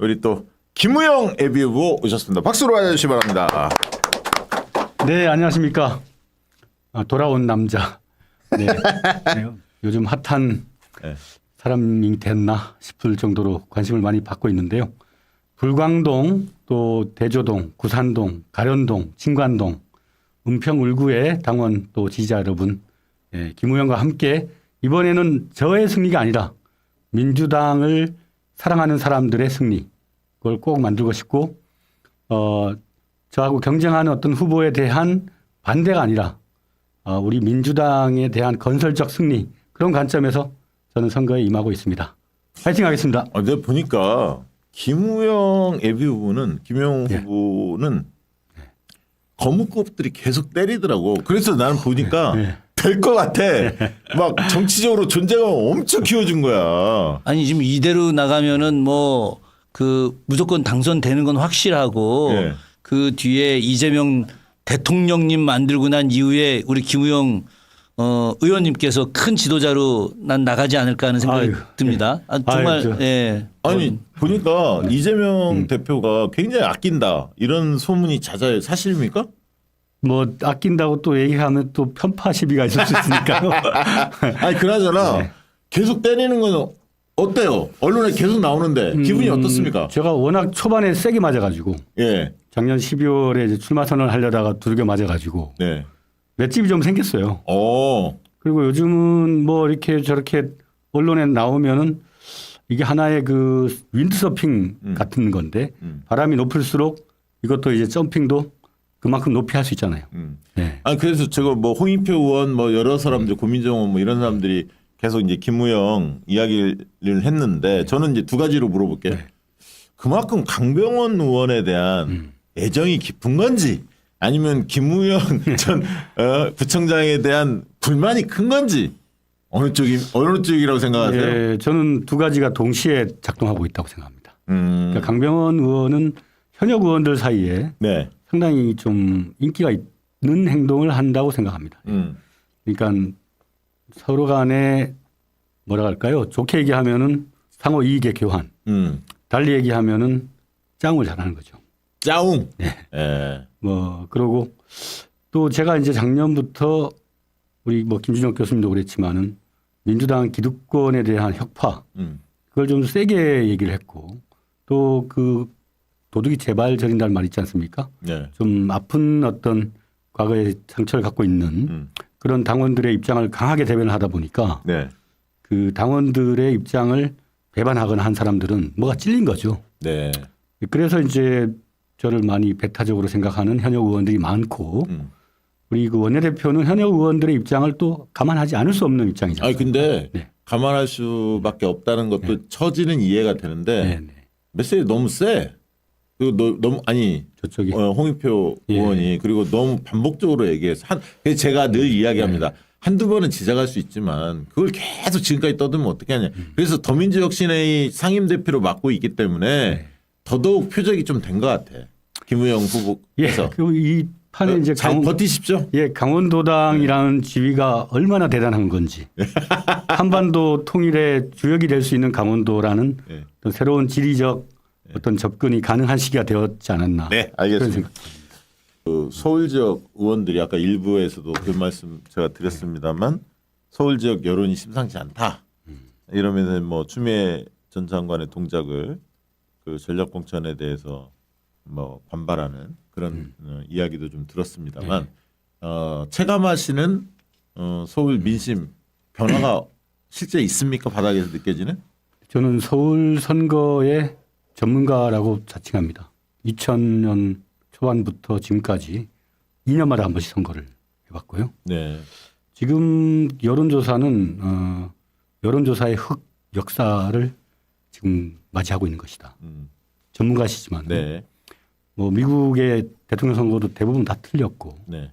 우리 또 김우영 예비후보 오셨습니다. 박수로 맞아주시기 바랍니다. 네, 안녕하십니까. 돌아온 남자. 네. 네, 요즘 핫한 네. 사람이 됐나 싶을 정도로 관심을 많이 받고 있는데요. 불광동, 또 대조동, 구산동, 가련동, 진관동, 은평 울구의 당원 또 지지자 여러분, 김우영과 함께 이번에는 저의 승리가 아니라 민주당을 사랑하는 사람들의 승리, 그걸 꼭 만들고 싶고, 저하고 경쟁하는 어떤 후보에 대한 반대가 아니라 우리 민주당에 대한 건설적 승리, 그런 관점에서 저는 선거에 임하고 있습니다. 파이팅 하겠습니다. 내가 보니까 김우영 예비후보는 김우영 후보는 거뭇급들이 계속 때리더라고. 그래서 나는 보니까 될 것 같아. 막 정치적으로 존재감 엄청 키워준 거야. 아니 지금 이대로 나가면은 뭐 그 무조건 당선되는 건 확실하고 예. 그 뒤에 이재명 대통령님 만들고 난 이후에 우리 김우영 의원님께서 큰 지도자로 난 나가지 않을까 하는 생각이 듭니다. 정말 예. 아니 보니까 이재명 대표가 굉장히 아낀다 이런 소문이 잦아요. 사실입니까? 뭐 아낀다고 또 얘기하면 또 편파 시비가 있을 수 있으니까요. 아니 그나저나 계속 때리는 건 어때요? 언론에 계속 나오는데 기분이 어떻습니까? 제가 워낙 초반에 세게 맞아가지고 예. 작년 12월에 이제 출마 선언을 하려다가 두들겨 맞아가지고 네. 맷집이 좀 생겼어요. 어. 그리고 요즘은 뭐 이렇게 저렇게 언론에 나오면은 이게 하나의 그 윈드서핑 같은 건데 바람이 높을수록 이것도 이제 점핑도 그만큼 높이 할 수 있잖아요. 네. 아니 그래서 제가 뭐 홍익표 의원 뭐 여러 사람들 고민정 의원 뭐 이런 사람들이 계속 이제 김우영 이야기를 했는데 저는 이제 두 가지로 물어볼게요. 그만큼 강병원 의원에 대한 애정이 깊은 건지 아니면 김우영 전 구청장에 대한 불만이 큰 건지 어느 쪽이라고 생각하세요? 예, 저는 두 가지가 동시에 작동하고 있다고 생각합니다. 그러니까 강병원 의원은 현역 의원들 사이에 네. 상당히 좀 인기가 있는 행동을 한다고 생각합니다. 그러니까 서로 간에 뭐라 할까요? 좋게 얘기하면은 상호 이익의 교환, 달리 얘기하면은 짱을 잘하는 거죠. 짜웅. 네. 예. 뭐 그러고 또 제가 이제 작년부터 우리 뭐 김준혁 교수님도 그랬지만은 민주당 기득권에 대한 혁파 그걸 좀 세게 얘기를 했고 또 그 도둑이 제발 저린다는 말 있지 않습니까? 네. 좀 아픈 어떤 과거의 상처를 갖고 있는 그런 당원들의 입장을 강하게 대변을 하다 보니까 네. 그 당원들의 입장을 배반하거나 한 사람들은 뭐가 찔린 거죠. 네. 그래서 이제 저를 많이 배타적으로 생각하는 현역 의원들이 많고 우리 그 원내대표는 현역 의원들의 입장을 또 감안하지 않을 수 없는 입장이잖아요. 아니 근데 네. 감안할 수밖에 없다는 것도 처지는 이해가 되는데 네, 네. 메시지 너무 세. 그리고 너무 아니 저쪽이 홍익표 의원이 그리고 너무 반복적으로 얘기해서 제가 늘 이야기합니다. 한두 번은 지적할 수 있지만 그걸 계속 지금까지 떠들면 어떻게 하냐. 그래서 더민주혁신의 상임대표로 맡고 있기 때문에 더더욱 표적이 좀 된 것 같아. 김우영 후보께서. 그리고 이 판에 이제 잘 버티십시오. 강원도당이라는 지위가 얼마나 대단한 건지 한반도 통일의 주역이 될 수 있는 강원도라는 어떤 새로운 지리적 어떤 접근이 가능한 시기가 되었지 않았나. 네, 알겠습니다. 그 서울 지역 의원들이 아까 일부에서도 그 말씀 제가 드렸습니다만 서울 지역 여론이 심상치 않다. 이러면서 뭐 추미애 전 장관의 동작을 그 전략공천에 대해서 뭐 반발하는 그런 이야기도 좀 들었습니다만 체감하시는 서울 민심 변화가 실제 있습니까? 바닥에서 느껴지는? 저는 서울 선거의 전문가라고 자칭합니다. 2000년 초반부터 지금까지 2년마다 한 번씩 선거를 해봤고요. 네. 지금 여론조사는 여론조사의 흑 역사를 지금 맞이하고 있는 것이다. 전문가시지만 네. 뭐 미국의 대통령 선거도 대부분 다 틀렸고 네.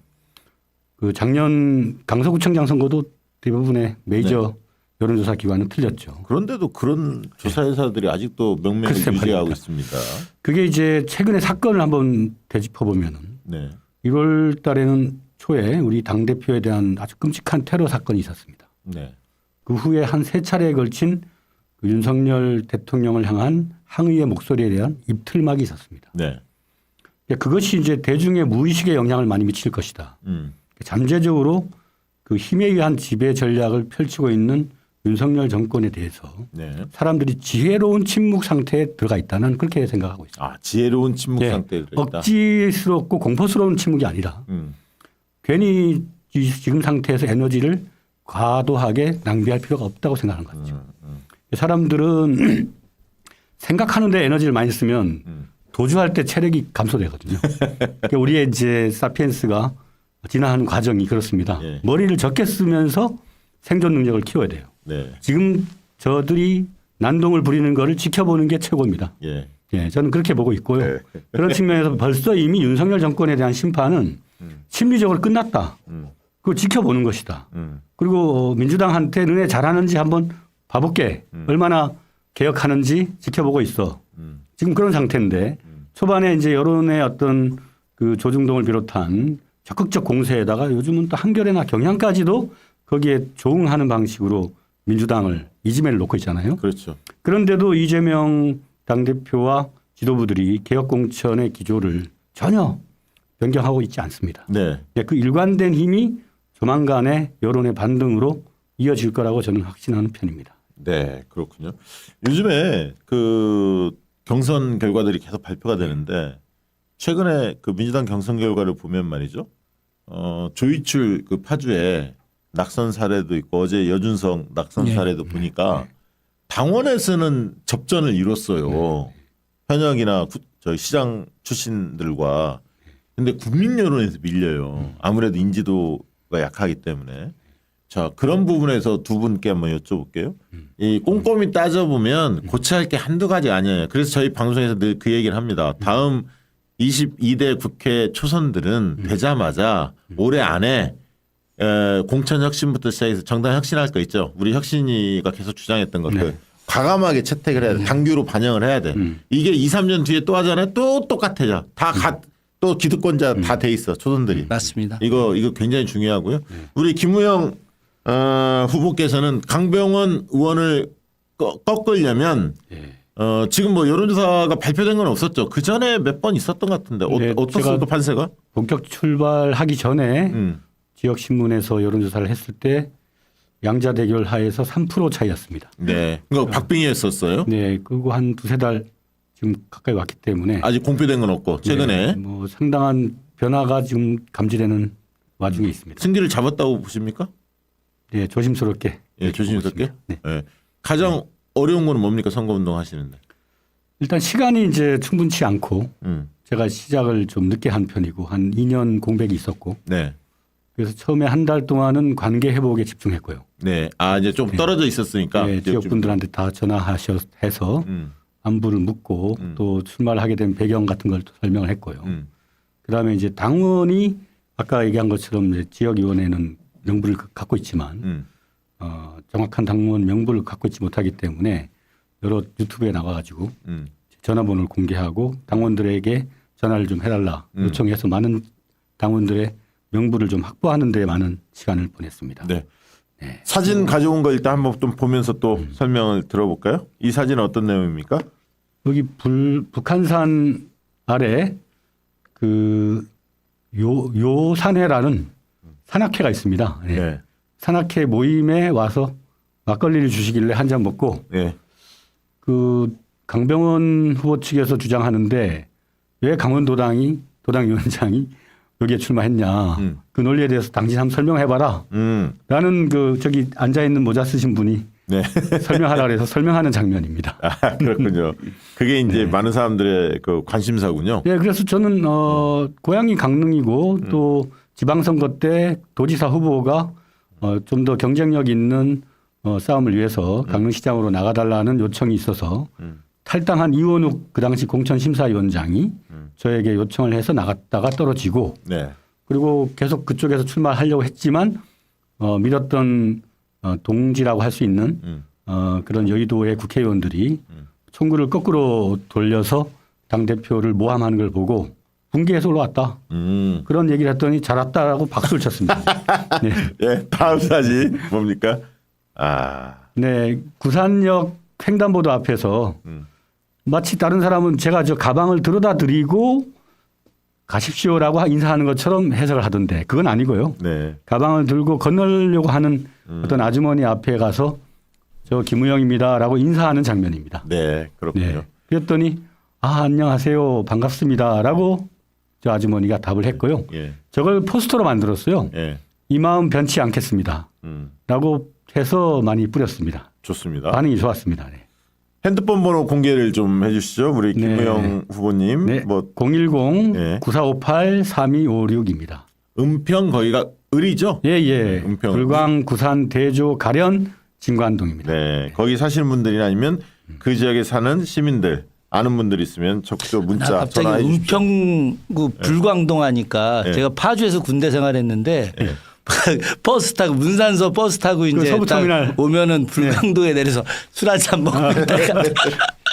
그 작년 강서구청장 선거도 대부분의 메이저 여론조사 기관은 틀렸죠. 그런데도 그런 조사회사들이 아직도 명맥을 글쎄 유지하고 말입니다. 있습니다. 그게 이제 최근에 사건을 한번 되짚어 보면은 네. 1월 달에는 초에 우리 당대표에 대한 아주 끔찍한 테러 사건이 있었습니다. 네. 그 후에 한 세 차례에 걸친 그 윤석열 대통령을 향한 항의의 목소리에 대한 입틀막이 있었습니다. 네. 그것이 이제 대중의 무의식에 영향을 많이 미칠 것이다. 잠재적으로 그 힘에 의한 지배 전략을 펼치고 있는 윤석열 정권에 대해서 네. 사람들이 지혜로운 침묵 상태에 들어가 있다는 그렇게 생각하고 있습니다. 아, 지혜로운 침묵 예, 상태에 들어있다. 억지스럽고 공포스러운 침묵이 아니라 괜히 지금 상태에서 에너지를 과도하게 낭비할 필요가 없다고 생각하는 거죠. 사람들은 생각하는데 에너지를 많이 쓰면 도주할 때 체력이 감소되거든요. 그러니까 우리의 이제 사피엔스가 지나는 과정이 그렇습니다. 예. 머리를 적게 쓰면서 생존 능력을 키워야 돼요. 네. 지금 저들이 난동을 부리는 거를 지켜보는 게 최고입니다. 예. 예, 저는 그렇게 보고 있고요. 네. 그런 측면에서 벌써 이미 윤석열 정권에 대한 심판은 심리적으로 끝났다. 그걸 지켜보는 것이다. 그리고 민주당한테 너네 잘하는지 한번 봐볼게. 얼마나 개혁하는지 지켜보고 있어. 지금 그런 상태인데 초반에 이제 여론의 어떤 그 조중동을 비롯한 적극적 공세에다가 요즘은 또 한겨레나 경향까지도 거기에 조응하는 방식으로 민주당을 이지매를 놓고 있잖아요. 그렇죠. 그런데도 이재명 당대표와 지도부들이 개혁공천의 기조를 전혀 변경하고 있지 않습니다. 네. 그 일관된 힘이 조만간에 여론의 반등으로 이어질 거라고 저는 확신하는 편입니다. 네, 그렇군요. 요즘에 그 경선 결과들이 계속 발표가 되는데 최근에 그 민주당 경선 결과를 보면 말이죠. 조이출 그 파주에 낙선 사례도 있고 어제 여준성 낙선 네. 사례도 보니까 당원에서는 접전을 이뤘어요. 현역이나 저희 시장 출신들과. 근데 국민 여론에서 밀려요. 아무래도 인지도가 약하기 때문에. 자, 그런 부분에서 두 분께 한번 여쭤볼게요. 이 꼼꼼히 따져보면 고쳐야 할 게 한두 가지 아니에요. 그래서 저희 방송에서 늘 그 얘기를 합니다. 다음 22대 국회 초선들은 되자마자 올해 안에 공천 혁신부터 시작해서 정당 혁신할 거 있죠. 우리 혁신이가 계속 주장했던 것들 네. 과감하게 채택을 해야 돼. 당규로 반영을 해야 돼. 이게 2, 3년 뒤에 또 하잖아요. 또 똑같아져. 또 기득권자 다 돼 있어. 초선들이. 맞습니다. 이거 굉장히 중요하고요. 우리 김우영 후보께서는 강병원 의원을 꺾으려면 지금 뭐 여론조사가 발표된 건 없었죠. 그 전에 몇 번 있었던 것 같은데 네, 어떻습니까 판세가? 본격 출발하기 전에 지역 신문에서 여론조사를 했을 때 양자 대결 하에서 3% 차이였습니다. 네. 이거 박빙이었었어요. 네, 그리고 한 두세 달 지금 가까이 왔기 때문에 아직 공표된 건 없고 최근에 네, 뭐 상당한 변화가 지금 감지되는 와중에 있습니다. 승기를 잡았다고 보십니까? 네, 조심스럽게. 예, 조심스럽게. 네. 예. 가장 어려운 거는 뭡니까 선거운동 하시는데? 일단 시간이 이제 충분치 않고 음. 제가 시작을 좀 늦게 한 편이고 한 2년 공백이 있었고 네. 그래서 처음에 한 달 동안은 관계 회복에 집중했고요. 네. 아 이제 좀 떨어져 있었으니까. 네, 지역분들한테 다 전화해서 안부를 묻고 또 출마를 하게 된 배경 같은 걸 또 설명을 했고요. 그다음에 이제 당원이 아까 얘기한 것처럼 이제 지역위원회는 명부를 갖고 있지만 정확한 당원 명부를 갖고 있지 못하기 때문에 여러 유튜브에 나와가지고 전화번호를 공개하고 당원들에게 전화를 좀 해달라 요청해서 많은 당원들의 명부를 좀 확보하는 데 많은 시간을 보냈습니다. 네. 네. 사진 가져온 거 일단 한번 좀 보면서 또 설명을 들어볼까요? 이 사진은 어떤 내용입니까? 여기 북한산 아래 그 요산회라는 산악회가 있습니다. 네. 네. 산악회 모임에 와서 막걸리를 주시길래 한 잔 먹고 네. 그 강병원 후보 측에서 주장하는데 왜 강원도당 위원장이 여기에 출마했냐 그 논리에 대해서 당신 한번 설명해봐라. 라는 그 저기 앉아 있는 모자 쓰신 분이 네. 설명하라 그래서 설명하는 장면입니다. 아, 그렇군요. 그게 이제 많은 사람들의 그 관심사군요. 네, 그래서 저는 고향이 강릉이고 또 지방선거 때 도지사 후보가 좀 더 경쟁력 있는 싸움을 위해서 강릉시장으로 나가달라는 요청이 있어서 탈당한 이원욱 그 당시 공천심사위원장이 저에게 요청을 해서 나갔다가 떨어지고 네. 그리고 계속 그쪽에서 출마하려고 했지만 믿었던 동지라고 할 수 있는 그런 여의도의 국회의원들이 총구를 거꾸로 돌려서 당대표를 모함하는 걸 보고 분개해서 올라왔다. 그런 얘기를 했더니 잘 왔다라고 박수를 쳤습니다. 네. 예, 다음 사진 뭡니까? 아. 네. 구산역 횡단보도 앞에서 마치 다른 사람은 제가 저 가방을 들어다 드리고 가십시오라고 인사하는 것처럼 해석을 하던데 그건 아니고요. 네. 가방을 들고 건너려고 하는 어떤 아주머니 앞에 가서 저 김우영입니다라고 인사하는 장면입니다. 네, 그렇군요. 네. 그랬더니 안녕하세요 반갑습니다라고 저 아주머니가 답을 했고요. 예. 저걸 포스터로 만들었어요. 예. 이 마음 변치 않겠습니다라고 해서 많이 뿌렸습니다. 좋습니다. 반응이 좋았습니다. 네. 핸드폰 번호 공개를 좀 해주시죠. 우리 네. 김우영 후보님. 네. 뭐 010-9458-3256입니다. 은평 거기가 을이죠? 예. 은평. 불광, 구산, 대조, 가련, 진관동입니다. 네. 거기 사시는 분들이나 아니면 그 지역에 사는 시민들 아는 분들 있으면 적극적으로 나 문자 갑자기 전화해 주십시오. 은평구 불광동 하니까 네. 제가 파주에서 군대 생활했는데 버스 타고 문산서 버스 타고 이제 딱 서부터미널. 오면은 불광동에 내려서 술 한잔 먹고 있다가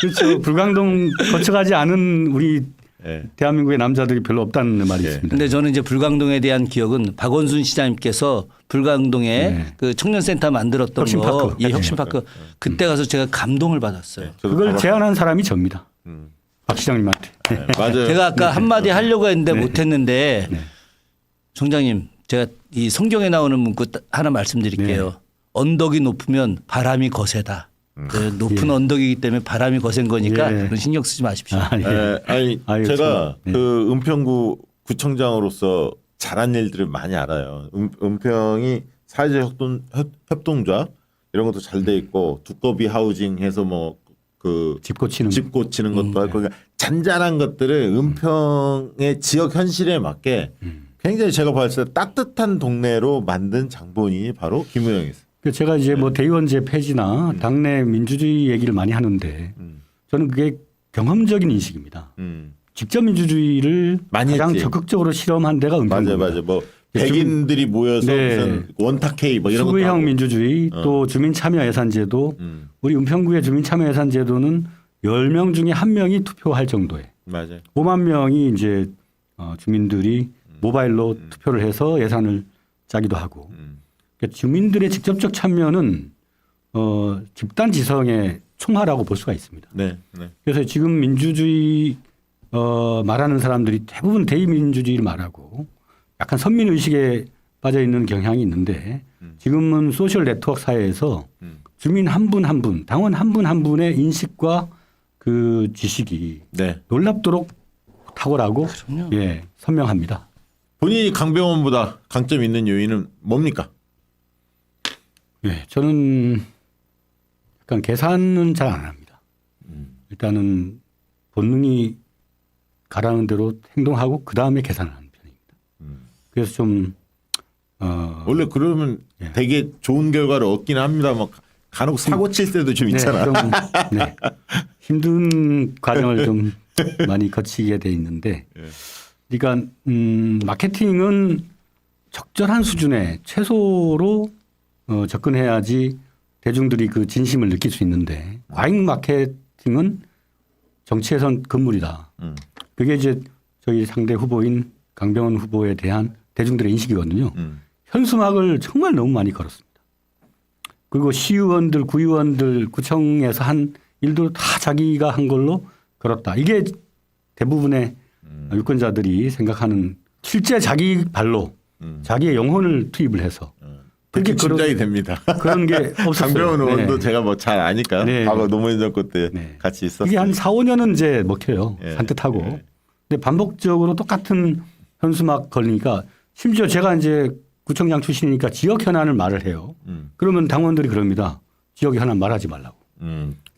그렇죠. 불광동 거쳐가지 않은 우리 네. 대한민국의 남자들이 별로 없다는 말이 있습니다. 근데 저는 이제 불광동에 대한 기억은 박원순 시장님께서 불광동에 네. 그 청년센터 만들었던 혁신파크. 거, 예, 혁신파크. 그때 가서 제가 감동을 받았어요. 저도 그걸 가봤- 제안한 사람이 접니다. 박 시장님한테. 네, 맞아요. 제가 아까 한마디 하려고 했는데 못했는데 총장님 제가 이 성경에 나오는 문구 하나 말씀드릴게요. 언덕이 높으면 바람이 거세다. 그 높은 언덕이기 때문에 바람이 거센 거니까 예. 그런 신경 쓰지 마십시오. 아, 예. 네, 아니 아유, 제가 참. 네. 그 은평구 구청장으로서 잘한 일들을 많이 알아요. 은평이 사회적 협동조합 이런 것도 잘 돼 있고 두꺼비 하우징 해서 뭐 그 집 고치는 집 고치는 것도 하고 그러니까 잔잔한 것들을 은평의 지역 현실에 맞게 굉장히 제가 봤을 때 따뜻한 동네로 만든 장본인이 바로 김우영이었어요. 제가 이제 뭐 대의원제 폐지나 당내 민주주의 얘기를 많이 하는데 저는 그게 경험적인 인식입니다. 직접 민주주의를 많이 가장 했지. 적극적으로 실험한 데가 은평입니다. 맞아요. 뭐 백인들이 모여서 네. 무슨 원탁회의 뭐 이런 것도 수구형 하고. 민주주의 또 주민참여예산제도 우리 은평구의 주민참여예산제도는 10명 중에 1명이 투표할 정도의 맞아요. 5만 명이 이제 주민들이 모바일로 투표를 해서 예산을 짜기도 하고 그러니까 주민들의 직접적 참여는 집단 지성의 총화라고 볼 수가 있습니다. 네. 네. 그래서 지금 민주주의 말하는 사람들이 대부분 대의민주주의를 말하고 약간 선민의식에 빠져 있는 경향이 있는데 지금은 소셜 네트워크 사회에서 주민 한 분 한 분, 당원 한 분 한 분의 인식과 그 지식이 네. 놀랍도록 탁월하고 그럼요. 예, 선명합니다. 본인이 강병원보다 강점 있는 요인은 뭡니까? 예, 저는 약간 계산은 잘 안 합니다. 일단은 본능이 가라는 대로 행동하고 그 다음에 계산을 하는 편입니다. 그래서 좀 원래 그러면 예. 되게 좋은 결과를 얻긴 합니다. 막 간혹 사고 칠 때도 좀 있잖아. 좀, 네, 힘든 과정을 좀 많이 거치게 돼 있는데, 그러니까 마케팅은 적절한 수준의 최소로 접근해야지 대중들이 그 진심을 느낄 수 있는데 과잉 마케팅은 정치에선 금물이다. 그게 이제 저희 상대 후보인 강병원 후보에 대한 대중들의 인식이거든요. 현수막을 정말 너무 많이 걸었습니다. 그리고 시의원들, 구의원들, 구청에서 한 일도 다 자기가 한 걸로 걸었다. 이게 대부분의 유권자들이 생각하는 실제 자기 발로 자기의 영혼을 투입을 해서 그렇게 그런- 짐작이 됩니다. 그런 게 없었어요. 강병원 의원도 네. 제가 뭐 잘 아니까 네. 과거 노무현 정권 때 네. 같이 있었어요. 이게 한 4, 5년은 이제 먹혀요. 예. 산뜻하고. 예. 근데 반복적으로 똑같은 현수막 걸리니까 심지어 제가 이제 구청장 출신이니까 지역 현안을 말을 해요. 그러면 당원들이 그럽니다. 지역 현안 말하지 말라고.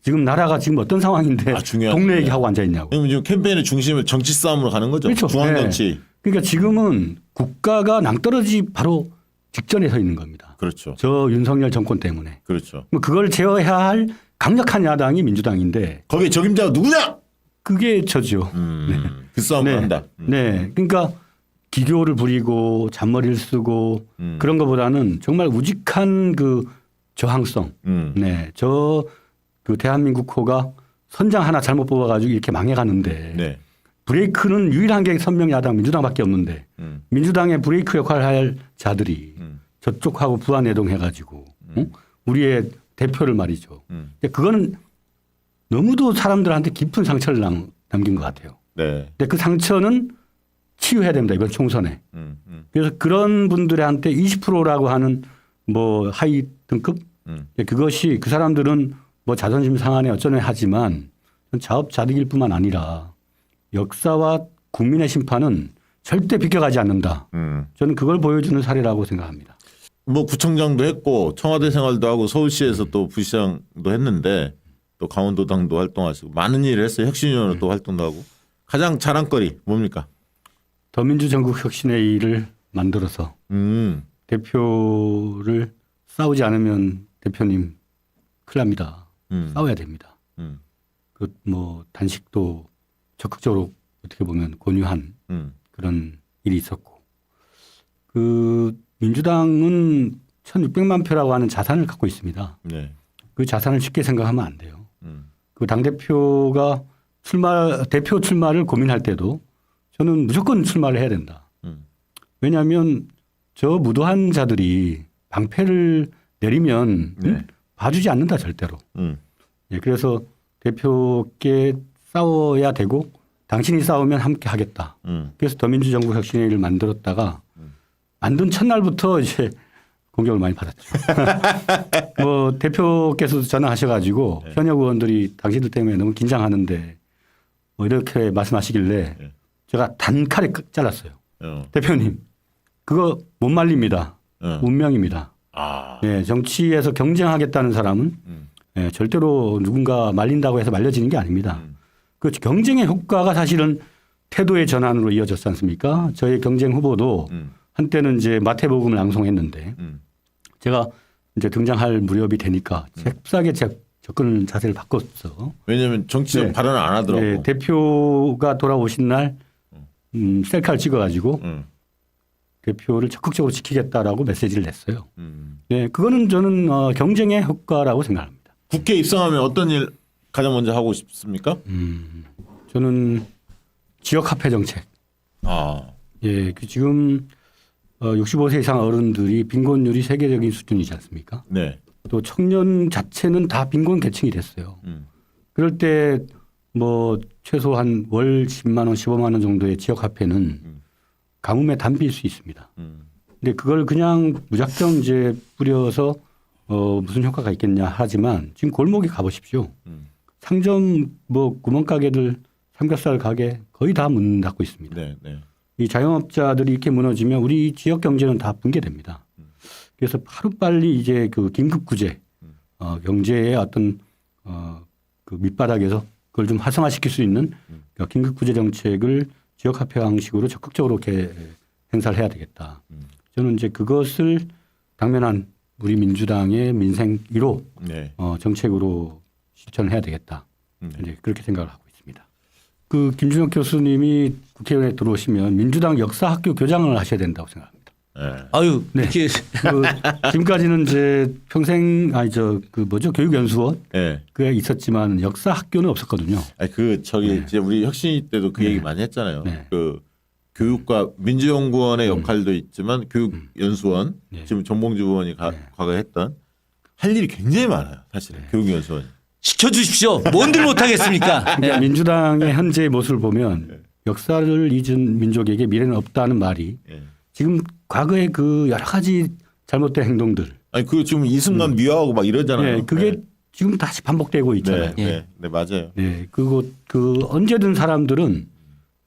지금 나라가 지금 어떤 상황인데 중요하죠. 동네 얘기하고 앉아있냐고. 왜냐면 지금 캠페인의 중심은 정치 싸움으로 가는 거죠. 그렇죠. 중앙정치. 그러니까 지금은 국가가 낭떠러지 바로 직전에 서 있는 겁니다. 그렇죠. 저 윤석열 정권 때문에. 그렇죠. 뭐 그걸 제어해야 할 강력한 야당이 민주당인데 거기에 적임자가 누구냐? 그게 저죠. 그 싸움을 한다. 네. 그러니까 기교를 부리고 잔머리를 쓰고 그런 것보다는 정말 우직한 그 저항성. 네. 그 대한민국 호가 선장 하나 잘못 뽑아가지고 이렇게 망해가는데 네. 브레이크는 유일한 게 선명 야당 민주당밖에 없는데 민주당의 브레이크 역할을 할 자들이 저쪽하고 부안해동해가지고 우리의 대표를 말이죠. 근데 그거는 너무도 사람들한테 깊은 상처를 남긴 것 같아요. 네. 근데 그 상처는 치유해야 됩니다. 이번 총선에. 음. 그래서 그런 분들한테 20%라고 하는 뭐 하위 등급 그것이 그 사람들은 뭐 자존심 상하네 어쩌네 하지만 자업자득일 뿐만 아니라 역사와 국민의 심판은 절대 비껴가지 않는다. 저는 그걸 보여주는 사례라고 생각합니다. 뭐 구청장도 했고 청와대 생활도 하고 서울시에서 또 부시장도 했는데 또 강원도당도 활동하시고 많은 일을 했어요. 혁신위원으로 또 활동도 하고 가장 자랑거리 뭡니까? 더민주 전국 혁신의 일을 만들어서 대표를 싸우지 않으면 대표님 큰일 납니다. 싸워야 됩니다. 그 뭐 단식도 적극적으로 어떻게 보면 권유한 그런 일이 있었고 그 민주당은 1,600만 표라고 하는 자산을 갖고 있습니다. 네. 그 자산을 쉽게 생각하면 안 돼요. 그 당대표가 대표 출마를 고민할 때도 저는 무조건 출마를 해야 된다. 왜냐하면 저 무도한 자들이 방패를 내리면 봐주지 않는다 절대로. 예, 그래서 대표께 싸워야 되고 당신이 싸우면 함께 하겠다. 그래서 더민주 정부 혁신의 일을 만들었다가 만든 첫날부터 이제 공격을 많이 받았죠. 뭐 대표께서도 전화하셔가지고 현역 의원들이 당신들 때문에 너무 긴장하는데 뭐 이렇게 말씀하시길래 제가 단칼에 잘랐어요. 대표님 그거 못 말립니다. 운명입니다. 예, 정치에서 경쟁하겠다는 사람은 예, 절대로 누군가 말린다고 해서 말려지는 게 아닙니다. 그 경쟁의 효과가 사실은 태도의 전환으로 이어졌지 않습니까? 저희 경쟁 후보도 한때는 이제 마태복음을 낭송했는데 제가 이제 등장할 무렵이 되니까 잽싸게 접근 자세를 바꿨어. 왜냐하면 정치적 발언을 안 하더라고. 네, 대표가 돌아오신 날 셀카를 찍어가지고 대표를 적극적으로 지키겠다라고 메시지를 냈어요. 네, 그거는 저는 경쟁의 효과라고 생각합니다. 국회 입성하면 어떤 일 가장 먼저 하고 싶습니까? 저는 지역 화폐 정책. 예, 그 지금 65세 이상 어른들이 빈곤율이 세계적인 수준이지 않습니까? 네. 또 청년 자체는 다 빈곤 계층이 됐어요. 그럴 때 뭐 최소한 월 10만 원, 15만 원 정도의 지역 화폐는 가뭄에 담빌 수 있습니다. 근데 그걸 그냥 무작정 이제 뿌려서 무슨 효과가 있겠냐 하지만 지금 골목에 가보십시오. 상점 뭐 구멍가게들 삼겹살 가게 거의 다 문 닫고 있습니다. 네, 네. 이 자영업자들이 이렇게 무너지면 우리 지역 경제는 다 붕괴됩니다. 그래서 하루빨리 이제 그 긴급 구제, 경제의 어떤 그 밑바닥에서 그걸 좀 활성화시킬 수 있는 긴급 구제 정책을 지역 화폐 방식으로 적극적으로 이렇게 행사를 해야 되겠다. 저는 이제 그것을 당면한 우리 민주당의 민생 1호 네. 정책으로 실천을 해야 되겠다. 이제 그렇게 생각을 하고 있습니다. 그 김준혁 교수님이 국회의원에 들어오시면 민주당 역사학교 교장을 하셔야 된다고 생각합니다. 네. 아유, 네. 이렇게 그 지금까지는 이제 평생 그 뭐죠 교육연수원 네. 그게 있었지만 역사학교는 없었거든요. 아니 그 저기 이제 우리 혁신이 때도 그 얘기 많이 했잖아요. 그 교육과 민주연구원의 역할도 있지만 교육연수원 지금 정봉주 의원이 과거에 했던 할 일이 굉장히 많아요. 사실은 교육연수원. 시켜주십시오. 뭔들 못하겠습니까? 그러니까 민주당의 현재의 모습을 보면 역사를 잊은 민족에게 미래는 없다는 말이 지금 과거의 그 여러 가지 잘못된 행동들. 아니 그 지금 이승만 미화하고 막 이러잖아요. 네, 그게 지금 다시 반복되고 있잖아요. 네, 맞아요. 네, 그리고 그 언제든 사람들은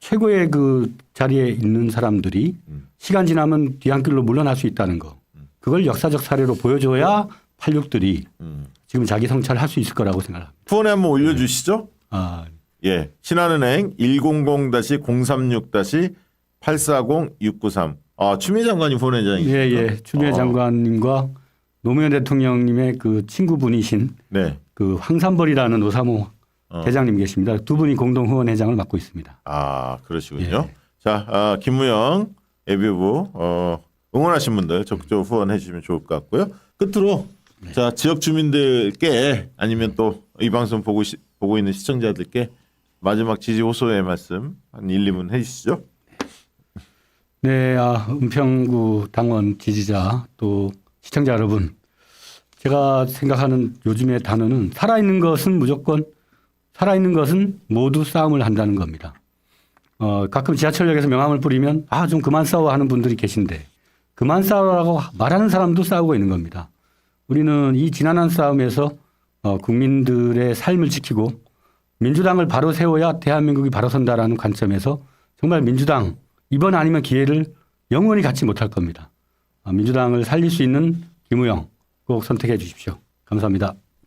최고의 그 자리에 있는 사람들이 시간 지나면 뒤안길로 물러날 수 있다는 거. 그걸 역사적 사례로 보여줘야 86들이 지금 자기 성찰을 할 수 있을 거라고 생각합니다. 후원에 한번 올려주시죠. 예. 신한은행 100-840-693. 추미애 장관님 후원회장이시죠? 예. 추미애 장관님과 노무현 대통령님의 그 친구분이신 그 황산벌이라는 노사모 대장님 계십니다. 두 분이 공동 후원회장을 맡고 있습니다. 그러시군요. 자, 김무영 예비후보 응원하신 분들 적극적으로 후원해 주시면 좋을 것 같고요. 끝으로 자 지역 주민들께 아니면 또 이 방송 보고 있는 시청자들께 마지막 지지 호소의 말씀 한 1, 2분 해주시죠. 네, 은평구 당원 지지자 또 시청자 여러분, 제가 생각하는 요즘의 단어는 살아있는 것은 무조건 살아있는 것은 모두 싸움을 한다는 겁니다. 가끔 지하철역에서 명함을 뿌리면 좀 그만 싸워 하는 분들이 계신데 그만 싸우라고 말하는 사람도 싸우고 있는 겁니다. 우리는 이 지난한 싸움에서 국민들의 삶을 지키고 민주당을 바로 세워야 대한민국이 바로 선다라는 관점에서 정말 민주당 이번 아니면 기회를 영원히 갖지 못할 겁니다. 민주당을 살릴 수 있는 김우영 꼭 선택해 주십시오. 감사합니다.